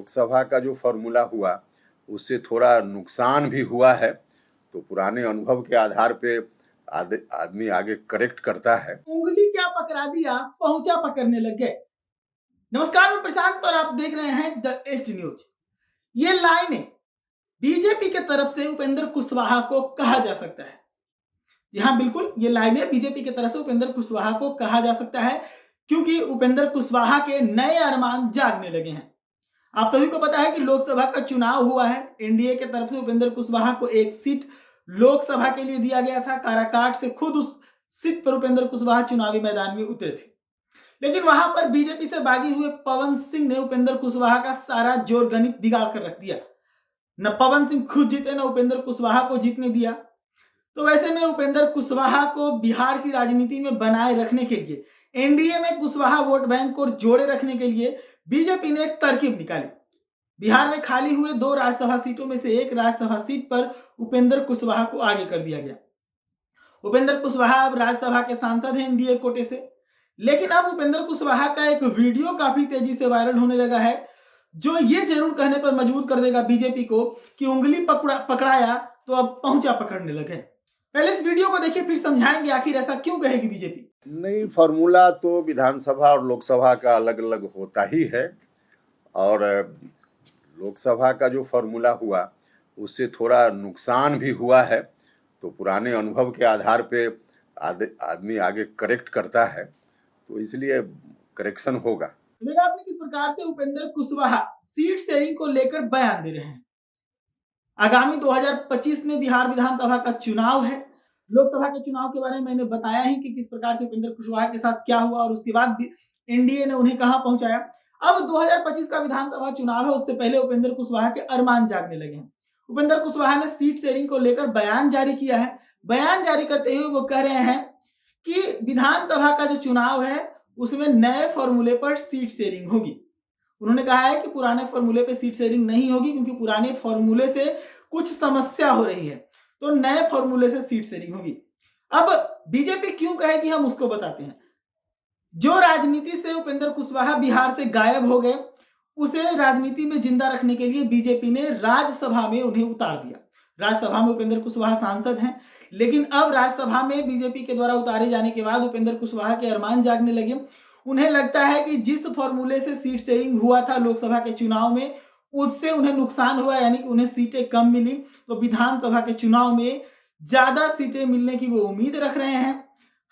लोकसभा का जो फॉर्मूला हुआ उससे थोड़ा नुकसान भी हुआ है, तो पुराने अनुभव के आधार पे आदमी आगे करेक्ट करता है। उंगली क्या पकड़ा दिया, पहुंचा पकड़ने लग गए। नमस्कार, मैं प्रशांत और आप देख रहे हैं द एस्ट न्यूज। ये लाइनें बीजेपी के तरफ से उपेंद्र कुशवाहा को कहा जा सकता है। जी हाँ, बिल्कुल, ये लाइनें बीजेपी की तरफ से उपेंद्र कुशवाहा को कहा जा सकता है, क्योंकि उपेंद्र कुशवाहा के नए अरमान जागने लगे हैं। आप सभी को पता है कि लोकसभा का चुनाव हुआ है। एनडीए के तरफ से उपेंद्र कुशवाहा को एक सीट लोकसभा के लिए दिया गया था। काराकाट से खुद उस सीट पर उपेंद्र कुशवाहा चुनावी मैदान में उतरे थे, लेकिन वहां पर बीजेपी से बागी हुए पवन सिंह ने उपेंद्र कुशवाहा का सारा जोर गणित बिगाड़ कर रख दिया। न पवन सिंह खुद जीते, न उपेंद्र कुशवाहा को जीतने दिया। तो वैसे में उपेंद्र कुशवाहा को बिहार की राजनीति में बनाए रखने के लिए, एनडीए में कुशवाहा वोट बैंक को जोड़े रखने के लिए बीजेपी ने एक तरकीब निकाली। बिहार में खाली हुए 2 राज्यसभा सीटों में से एक राज्यसभा सीट पर उपेंद्र कुशवाहा को आगे कर दिया गया। उपेंद्र कुशवाहा अब राज्यसभा के सांसद हैं एनडीए कोटे से। लेकिन अब उपेंद्र कुशवाहा का एक वीडियो काफी तेजी से वायरल होने लगा है, जो ये जरूर कहने पर मजबूर कर देगा बीजेपी को कि उंगली पकड़ाया तो अब पहुंचा पकड़ने लगे। पहले इस वीडियो को देखिए, फिर समझाएंगे आखिर ऐसा क्यों कहेगी बीजेपी। नहीं, फॉर्मूला तो विधानसभा और लोकसभा का अलग अलग होता ही है, और लोकसभा का जो फॉर्मूला हुआ उससे थोड़ा नुकसान भी हुआ है, तो पुराने अनुभव के आधार पे आदमी आगे करेक्ट करता है, तो इसलिए करेक्शन होगा। देखा आपने किस प्रकार से उपेंद्र कुशवाहा सीट शेयरिंग को लेकर बयान दे रहे हैं। आगामी 2025 में बिहार विधानसभा का चुनाव है। लोकसभा के चुनाव के बारे में मैंने बताया ही कि किस प्रकार से उपेंद्र कुशवाहा के साथ क्या हुआ और उसके बाद एनडीए ने उन्हें कहां पहुंचाया। अब 2025 का विधानसभा चुनाव है, उससे पहले उपेंद्र कुशवाहा के अरमान जागने लगे हैं। उपेंद्र कुशवाहा ने सीट शेयरिंग को लेकर बयान जारी किया है। बयान जारी करते हुए वो कह रहे हैं कि विधानसभा का जो चुनाव है उसमें नए फॉर्मूले पर सीट शेयरिंग होगी। उन्होंने कहा है कि पुराने फॉर्मूले पे सीट शेयरिंग नहीं होगी, क्योंकि पुराने फॉर्मूले से कुछ समस्या हो रही है, तो नए फॉर्मूले से सीट शेयरिंग होगी। अब बीजेपी क्यों कहेगी, हम उसको बताते हैं। जो राजनीति से उपेंद्र कुशवाहा बिहार से गायब हो गए, उसे राजनीति में जिंदा रखने के लिए बीजेपी ने राज्यसभा में उन्हें उतार दिया। राज्यसभा में उपेंद्र कुशवाहा सांसद हैं, लेकिन अब राज्यसभा में बीजेपी के द्वारा उतारे जाने के बाद उपेंद्र कुशवाहा के अरमान जागने लगे। उन्हें लगता है कि जिस फॉर्मूले से सीट शेयरिंग हुआ था लोकसभा के चुनाव में, उससे उन्हें नुकसान हुआ, यानी कि उन्हें सीटें कम मिली। तो विधानसभा के चुनाव में ज्यादा सीटें मिलने की वो उम्मीद रख रहे हैं।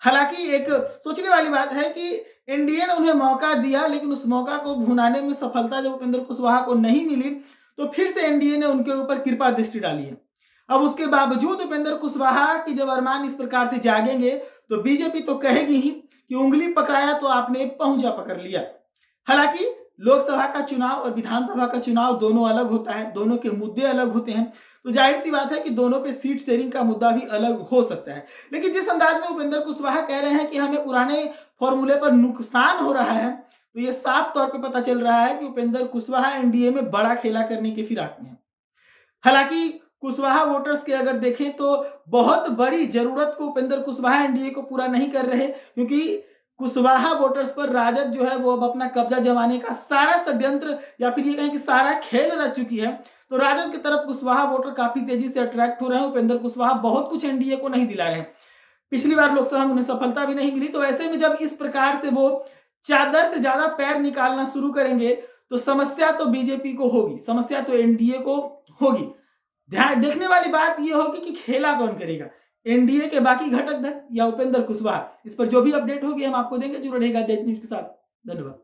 हालांकि एक सोचने वाली बात है कि एनडीए ने उन्हें मौका दिया, लेकिन उस मौका को भुनाने में सफलता जब उपेंद्र कुशवाहा को नहीं मिली, तो फिर से एनडीए ने उनके ऊपर कृपा दृष्टि डाली है। अब उसके बावजूद उपेंद्र कुशवाहा की जब अरमान इस प्रकार से जागेंगे, तो बीजेपी तो कहेगी ही कि उंगली पकड़ाया तो आपने पहुंचा पकड़ लिया। हालांकि लोकसभा का चुनाव और विधानसभा का चुनाव दोनों अलग होता है, दोनों के मुद्दे अलग होते हैं, तो जाहिर सी बात है कि दोनों पे सीट शेयरिंग का मुद्दा भी अलग हो सकता है। लेकिन जिस अंदाज में उपेंद्र कुशवाहा कह रहे हैं कि हमें पुराने फॉर्मूले पर नुकसान हो रहा है, तो ये साफ तौर पर पता चल रहा है कि उपेंद्र कुशवाहा एनडीए में बड़ा खेला करने के फिराक में है। हालांकि कुशवाहा वोटर्स के अगर देखें तो बहुत बड़ी जरूरत को उपेंद्र कुशवाहा एनडीए को पूरा नहीं कर रहे, क्योंकि कुशवाहा वोटर्स पर राजद जो है वो अब अपना कब्जा जमाने का सारा षड्यंत्र, या फिर ये कहें कि सारा खेल रच चुकी है। तो राजद की तरफ कुशवाहा वोटर काफी तेजी से अट्रैक्ट हो रहे हैं। उपेंद्र कुशवाहा बहुत कुछ एनडीए को नहीं दिला रहे हैं। पिछली बार लोकसभा में उन्हें सफलता भी नहीं मिली, तो ऐसे में जब इस प्रकार से वो चादर से ज्यादा पैर निकालना शुरू करेंगे, तो समस्या तो बीजेपी को होगी, समस्या तो एनडीए को होगी। ध्यान देखने वाली बात यह होगी कि खेला कौन करेगा, एनडीए के बाकी घटक दल या उपेंद्र कुशवाहा। इस पर जो भी अपडेट होगी हम आपको देंगे। जुड़े रहेगा देश न्यूज के साथ। धन्यवाद।